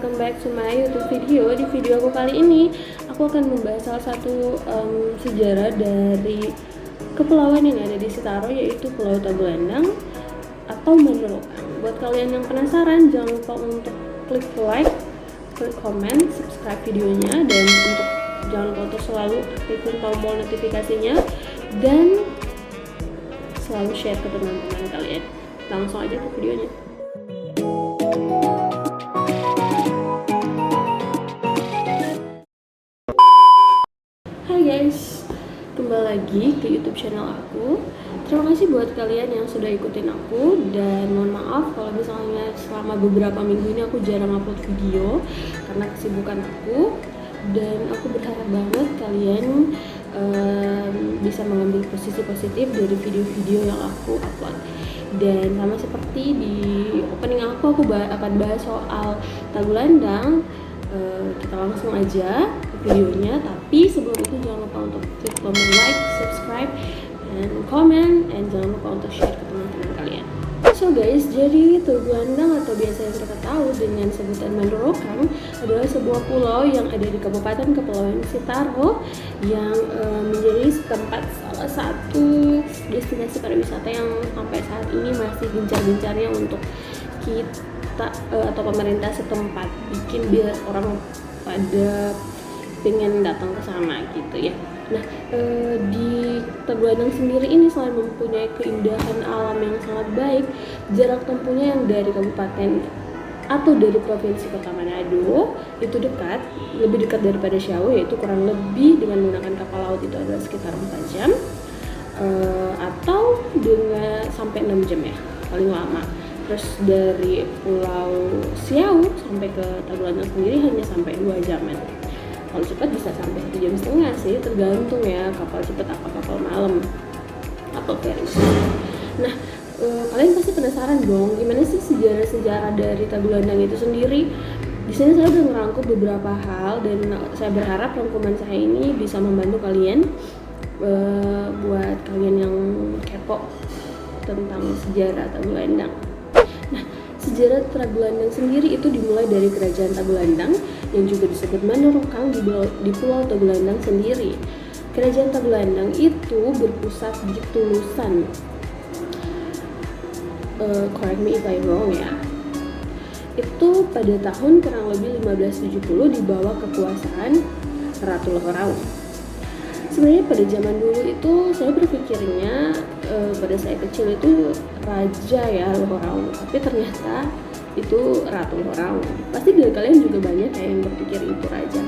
welcome back to my YouTube video. Di video aku kali ini, aku akan membahas salah satu sejarah dari kepulauan yang ada di Sitaro, yaitu Pulau Tagulandang atau Manorokan. Buat kalian yang penasaran, jangan lupa untuk klik like, klik comment, subscribe videonya, dan jangan lupa untuk selalu aktifin tombol notifikasinya dan selalu share ke teman-teman kalian. Langsung aja ke videonya. Hai guys, kembali lagi ke YouTube channel aku. Terima kasih buat kalian yang sudah ikutin aku, dan mohon maaf kalau misalnya selama beberapa minggu ini aku jarang upload video karena kesibukan aku. Dan aku berharap banget kalian bisa mengambil posisi positif dari video-video yang aku upload. Dan sama seperti di opening aku akan bahas soal Tagulandang. Kita langsung aja ke videonya, tapi sebelum itu jangan lupa untuk klik tombol like, subscribe, and comment, and jangan lupa untuk share ke teman-teman kalian. So guys, jadi Tagulandang atau biasa yang kita tahu dengan sebutan Manorokan adalah sebuah pulau yang ada di Kabupaten Kepulauan Sitaro yang menjadi salah satu destinasi pariwisata yang sampai saat ini masih gencar-gencarnya untuk kita atau pemerintah setempat bikin biar orang pada pengen datang ke sana gitu ya. Nah, di Tagulandang sendiri ini selain mempunyai keindahan alam yang sangat baik, jarak tempuhnya yang dari kabupaten atau dari provinsi Kota Manado itu lebih dekat daripada Siau, yaitu kurang lebih dengan menggunakan kapal laut itu adalah sekitar 4 jam atau dengan sampai 6 jam ya paling lama. Terus dari Pulau Siau sampai ke Tagulandang sendiri hanya sampai 2 jaman. Kalau cepat bisa sampai 1,5 jam sih, tergantung ya kapal cepat apa kapal malam atau feri. Nah, kalian pasti penasaran dong gimana sih sejarah dari Tagulandang itu sendiri. Di sini saya udah ngerangkum beberapa hal, dan saya berharap rangkuman saya ini bisa membantu kalian buat kalian yang kepo tentang sejarah Tagulandang. Nah, sejarah Tagulandang sendiri itu dimulai dari Kerajaan Tagulandang yang juga disebut Manorokan di Pulau Tagulandang sendiri. Kerajaan Tagulandang itu berpusat di Tulusan. Correct me if I'm wrong ya. Itu pada tahun kurang lebih 1570 di bawah kekuasaan Ratu Lohorau. Sebenarnya pada zaman dulu itu saya berpikirnya pada saya kecil itu raja ya Lohorau, tapi ternyata itu Ratu Lohorau. Pasti dari kalian juga banyak yang berpikir itu raja.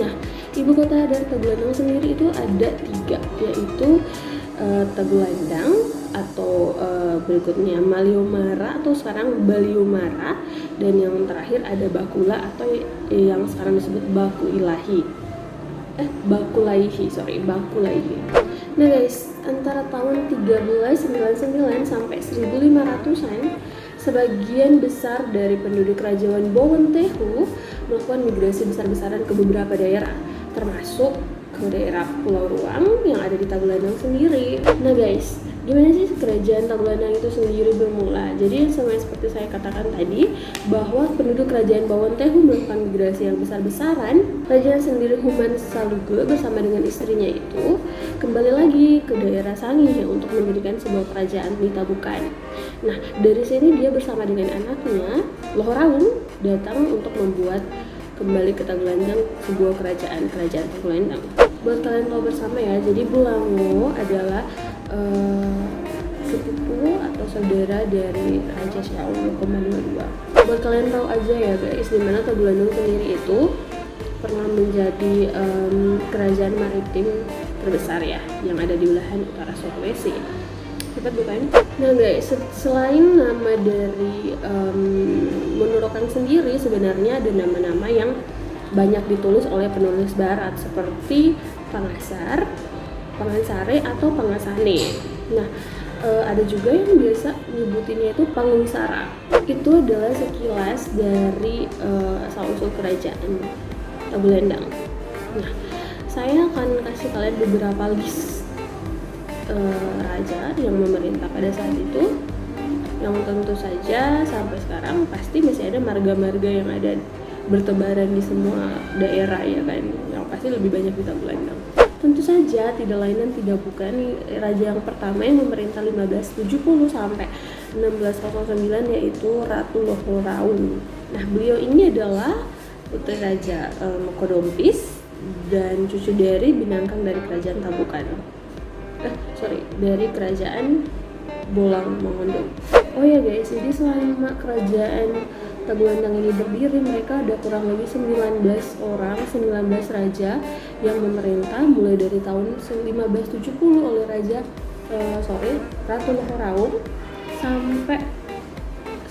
Nah, ibu kota dari Tagulandang sendiri itu ada 3, yaitu Tagulandang atau berikutnya Maliomara atau sekarang Baliomara, dan yang terakhir ada Bakula atau yang sekarang disebut Bakulaihi. Nah guys, antara tahun 1399 sampai 1500-an, sebagian besar dari penduduk Kerajaan Bowentehu melakukan migrasi besar-besaran ke beberapa daerah, termasuk ke daerah Pulau Ruang yang ada di Tagulandang sendiri. Nah guys, gimana sih kerajaan Tagulandang itu sendiri bermula? Jadi seperti saya katakan tadi, bahwa penduduk kerajaan Bowentehu melakukan migrasi yang besar-besaran. Kerajaan sendiri Human Saluge bersama dengan istrinya itu kembali lagi ke daerah Sangih untuk mendirikan sebuah kerajaan di Tabukan. Nah, dari sini dia bersama dengan anaknya Lohorau datang untuk membuat kembali ke Tagulandang sebuah kerajaan Tagulandang. Buat kalian tahu bersama ya, jadi Bulango adalah sepupu atau saudara dari Raja Siau Komando II. Buat kalian tahu aja ya guys, dimana Tagulandang sendiri itu pernah menjadi kerajaan maritim terbesar ya yang ada di belahan utara Sulawesi. Cepat bukan? Nah guys, selain nama dari Manorokan sendiri, sebenarnya ada nama-nama yang banyak ditulis oleh penulis barat seperti Pangasar, Pangansare atau Pangasane. Nah, ada juga yang biasa nyebutinnya itu Pangunsara. Itu adalah sekilas dari asal-usul kerajaan Tagulandang. Nah, saya akan kasih kalian beberapa list raja yang memerintah pada saat itu, yang tentu saja sampai sekarang pasti masih ada marga-marga yang ada bertebaran di semua daerah ya kan, yang pasti lebih banyak di Tagulandang. Tentu saja tidak lain dan tidak bukan raja yang pertama yang memerintah 1570 sampai 1609 yaitu Ratu Lohorraun. Nah, beliau ini adalah putri Raja Mokodompis dan cucu dari Binangkang dari kerajaan Tabukan. Dari kerajaan Bolang Mongondo. Oh ya guys, jadi selama kerajaan Tagulandang ini berdiri, mereka ada kurang lebih 19 raja yang memerintah mulai dari tahun 1570 oleh Ratu Lohorraun sampai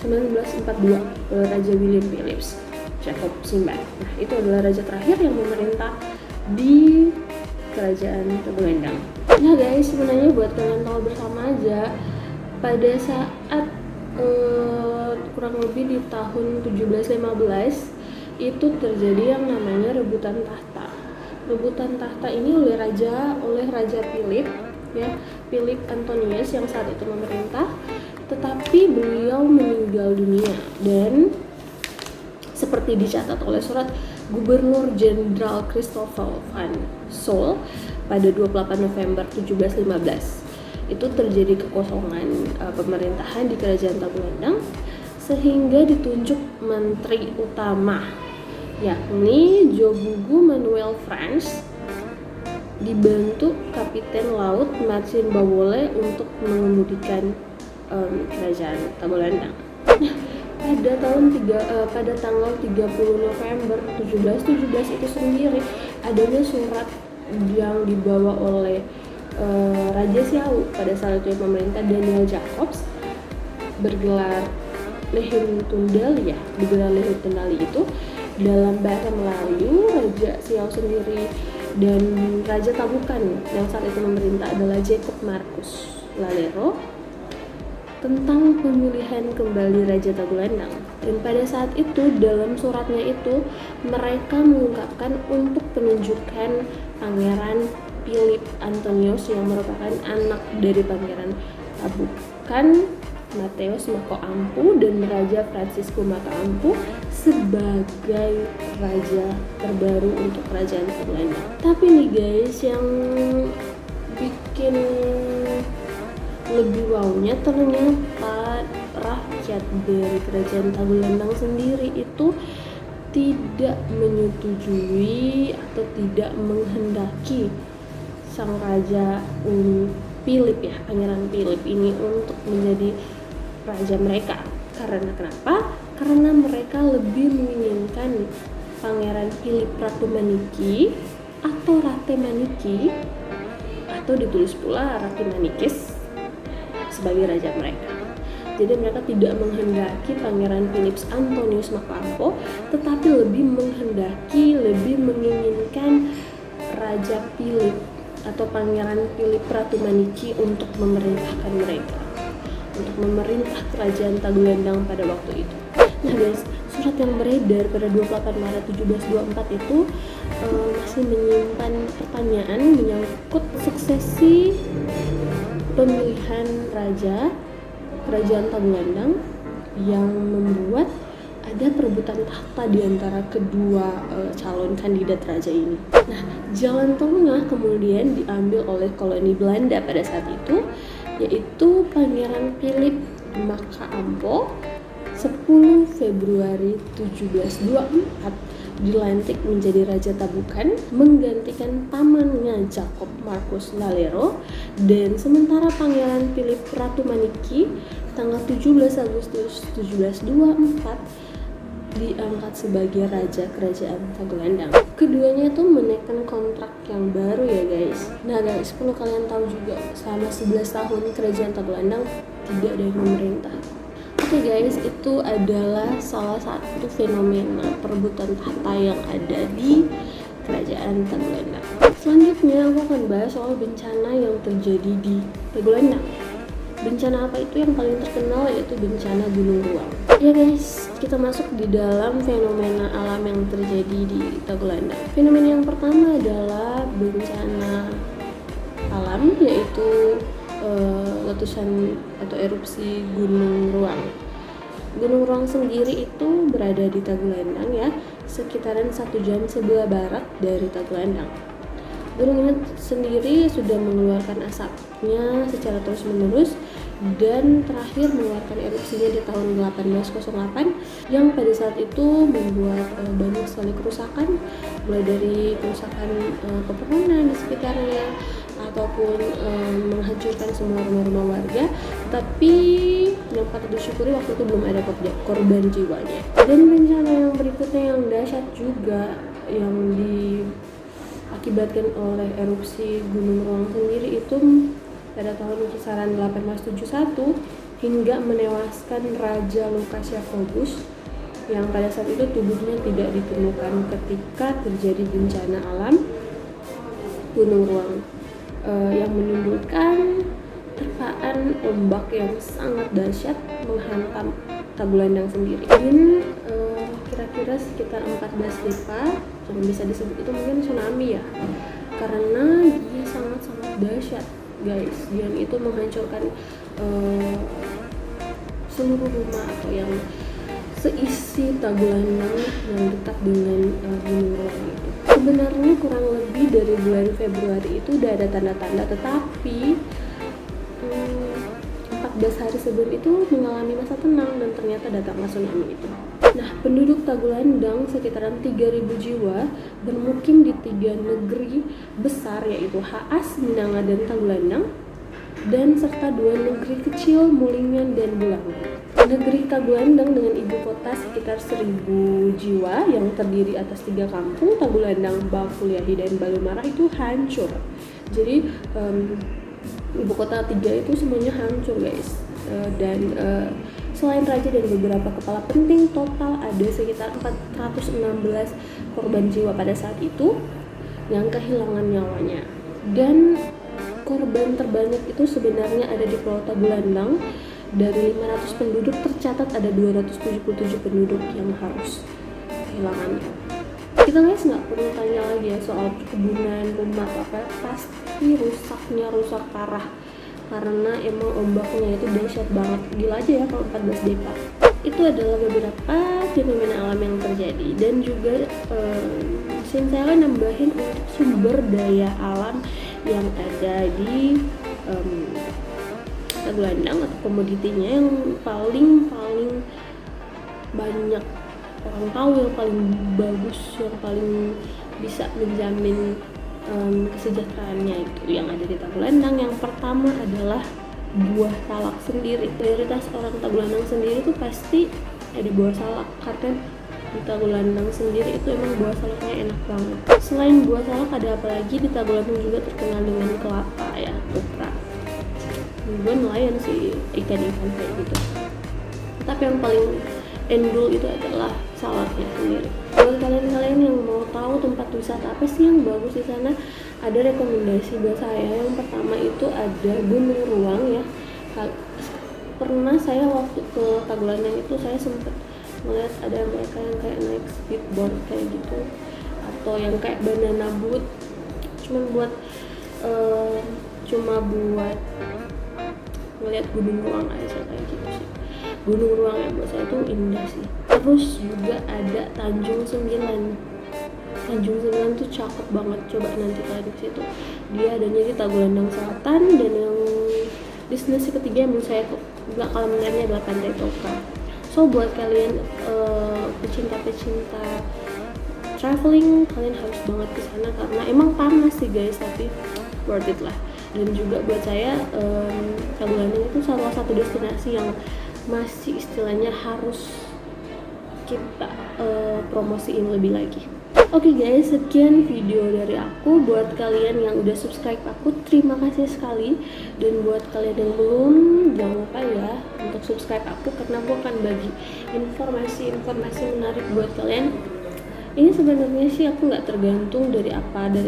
1942 oleh Raja William Phillips Jacob Simbad. Nah, itu adalah raja terakhir yang memerintah di kerajaan Tagulandang. Nah guys, sebenarnya buat kalian tahu bersama aja, pada saat kurang lebih di tahun 1715 itu terjadi yang namanya rebutan tahta. Rebutan tahta ini oleh Raja Philip ya, Philip Antonius yang saat itu memerintah, tetapi beliau meninggal dunia dan seperti dicatat oleh surat Gubernur Jenderal Christopher van Sol pada 28 November 1715. Itu terjadi kekosongan pemerintahan di kerajaan Tagulandang sehingga ditunjuk menteri utama yakni Jogugu Manuel France dibantu Kapiten Laut Marcin Bawole untuk mengemudikan kerajaan Tagulandang. Nah, pada tanggal 30 November 1717 itu sendiri adanya surat yang dibawa oleh Raja Siau pada saat itu pemerintah Daniel Jacobs bergelar Lehun Tundali itu dalam bahasa Melayu. Raja Siau sendiri dan Raja Tabukan yang saat itu memerintah adalah Jacob Marcus Lalero tentang pemilihan kembali Raja Tagulandang. Dan pada saat itu dalam suratnya itu mereka mengungkapkan untuk penunjukan Pangeran Philip Antonius yang merupakan anak dari Pangeran Tabukan Mateus Mako Ampu dan Raja Francisco Mako Ampu sebagai raja terbaru untuk kerajaan Tagulandang. Tapi nih guys, yang bikin lebih wownya ternyata rakyat dari kerajaan Tagulandang sendiri itu tidak menyetujui atau tidak menghendaki sang raja Philip ya, Pangeran Philip ini untuk menjadi raja mereka. Karena kenapa? Karena mereka lebih menginginkan Pangeran Philip Ratu Maniki atau Rate Maniki atau ditulis pula Rati Manikis sebagai raja mereka. Jadi mereka tidak menghendaki Pangeran Philip Antonius Mako Ampu, tetapi lebih menginginkan Raja Philip atau Pangeran Philip Ratu Maniki untuk memerintahkan mereka, untuk memerintah kerajaan Tagulandang pada waktu itu. Nah guys, surat yang beredar pada 28 Maret 1724 itu masih menyimpan pertanyaan menyangkut suksesi pemilihan raja kerajaan Tagulandang yang membuat ada perebutan tahta di antara kedua calon kandidat raja ini. Nah, jalan tengah kemudian diambil oleh koloni Belanda pada saat itu, yaitu Pangeran Philip Maka Ampo 10 Februari 1724 dilantik menjadi Raja Tabukan menggantikan pamannya Jacob Marcus Lalero, dan sementara Pangeran Philip Ratu Maniki tanggal 17 Agustus 1724 diangkat sebagai Raja Kerajaan Tagulandang. Keduanya itu menaikkan kontrak yang baru ya guys. Nah guys, perlu kalian tahu juga selama 11 tahun Kerajaan Tagulandang tidak ada yang memerintah. Oke guys, itu adalah salah satu fenomena perebutan tahta yang ada di Kerajaan Tagulandang. Selanjutnya aku akan bahas soal bencana yang terjadi di Tagulandang. Bencana apa itu yang paling terkenal, yaitu bencana Gunung Ruang. Ya guys, kita masuk di dalam fenomena alam yang terjadi di Tagulandang. Fenomena yang pertama adalah bencana alam, yaitu letusan atau erupsi Gunung Ruang. Gunung Ruang sendiri itu berada di Tagulandang ya, sekitaran 1 jam sebelah barat dari Tagulandang. Gunung ini sendiri sudah mengeluarkan asapnya secara terus-menerus dan terakhir mengeluarkan erupsinya di tahun 1808 yang pada saat itu membuat banyak sekali kerusakan, mulai dari kerusakan pepohonan di sekitarnya ataupun menghancurkan semua rumah-rumah warga. Tapi yang patut disyukuri waktu itu belum ada korban jiwanya. Dan bencana yang berikutnya yang dahsyat juga yang diakibatkan oleh erupsi Gunung Ruang sendiri itu pada tahun kisaran 1871 hingga menewaskan Raja Lukas Yaakobus yang pada saat itu tubuhnya tidak ditemukan ketika terjadi bencana alam Gunung Ruang yang menimbulkan terpaan ombak yang sangat dahsyat menghantam Tagulandang sendiri. Dan kira-kira sekitar 14 depa, yang bisa disebut itu mungkin tsunami ya, karena dia sangat-sangat dahsyat guys, yang itu menghancurkan seluruh rumah atau yang seisi Tagulandang yang dekat dengan Gunung Ruang itu. Sebenarnya kurang lebih dari bulan Februari itu udah ada tanda-tanda, tetapi 14 hari sebelum itu mengalami masa tenang dan ternyata datanglah tsunami itu. Nah, penduduk Tagulandang sekitaran 3.000 jiwa bermukim di 3 negeri besar yaitu Haas, Minanga, dan Tagulandang, dan serta 2 negeri kecil Mulingan dan Bulangan. Negeri Tagulandang dengan ibu kota sekitar 1.000 jiwa yang terdiri atas 3 kampung, Tagulandang, Bakuliahi, dan Balumara itu hancur. Jadi ibu kota 3 itu semuanya hancur guys. Dan selain raja dan beberapa kepala penting, total ada sekitar 416 korban jiwa pada saat itu yang kehilangan nyawanya. Dan korban terbanyak itu sebenarnya ada di Pulau Tagulandang. Dari 500 penduduk tercatat ada 277 penduduk yang harus kehilangannya. Kita guys nggak perlu tanya lagi ya soal perkebunan, rumah apa, pasti rusak parah karena emang ombaknya itu dahsyat banget. Gila aja ya kalau 14 depa. Itu adalah beberapa fenomena alam yang terjadi. Dan juga saya nambahin untuk sumber daya alam yang ada di Tagulandang atau komoditinya yang paling banyak orang tahu, yang paling bagus, yang paling bisa menjamin kesejahteraannya itu yang ada di Tagulandang. Yang pertama adalah buah salak sendiri. Prioritas orang Tagulandang sendiri itu pasti ada buah salak, karena di Tagulandang sendiri itu emang buah salaknya enak banget. Selain buah salak ada apa lagi di Tagulandang juga terkenal dengan kelapa ya, kopra. Gue nelayan sih ikan-ikan kayak gitu, tapi yang paling endul itu adalah salaknya sendiri. Buat kalian yang mau tahu tempat wisata apa sih yang bagus di sana, ada rekomendasi buat saya. Yang pertama itu ada Gunung Ruang ya. Pernah saya waktu ke Tagulandang itu saya sempat melihat ada mereka yang kayak naik speedboard kayak gitu, atau yang kayak banana boat cuma buat ngeliat Gunung Ruang aja kayak gitu sih. Gunung Ruang yang buat saya tuh indah sih. Terus juga ada Tanjung 9. Tanjung 9 tuh cakep banget, coba nanti kalian ke situ. Dia adanya di Tagulandang Selatan. Dan yang destinasi ketiga yang menurut saya nggak kalah menariknya adalah Pantai Toka. So buat kalian pecinta traveling, kalian harus banget ke sana karena emang panas sih guys, tapi worth it lah. Dan juga buat saya Tagulandang itu salah satu destinasi yang masih istilahnya harus kita promosiin lebih lagi. Oke guys, sekian video dari aku. Buat kalian yang udah subscribe aku, terima kasih sekali. Dan buat kalian yang belum, jangan lupa ya untuk subscribe aku karena aku akan bagi informasi menarik buat kalian. Ini sebenarnya sih aku nggak tergantung dari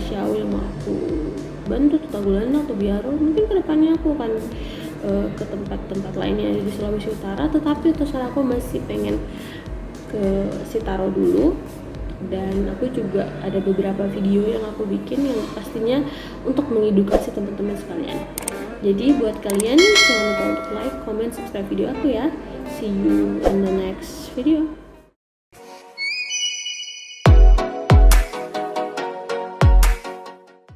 siapa yang mau aku bantu, Tagulandang atau Biaro. Mungkin kedepannya aku akan ke tempat-tempat lainnya di Sulawesi Utara, tetapi terserah aku masih pengen ke Sitaro dulu. Dan aku juga ada beberapa video yang aku bikin yang pastinya untuk mengedukasi teman-teman sekalian. Jadi buat kalian jangan lupa untuk like, comment, subscribe video aku ya. See you in the next video.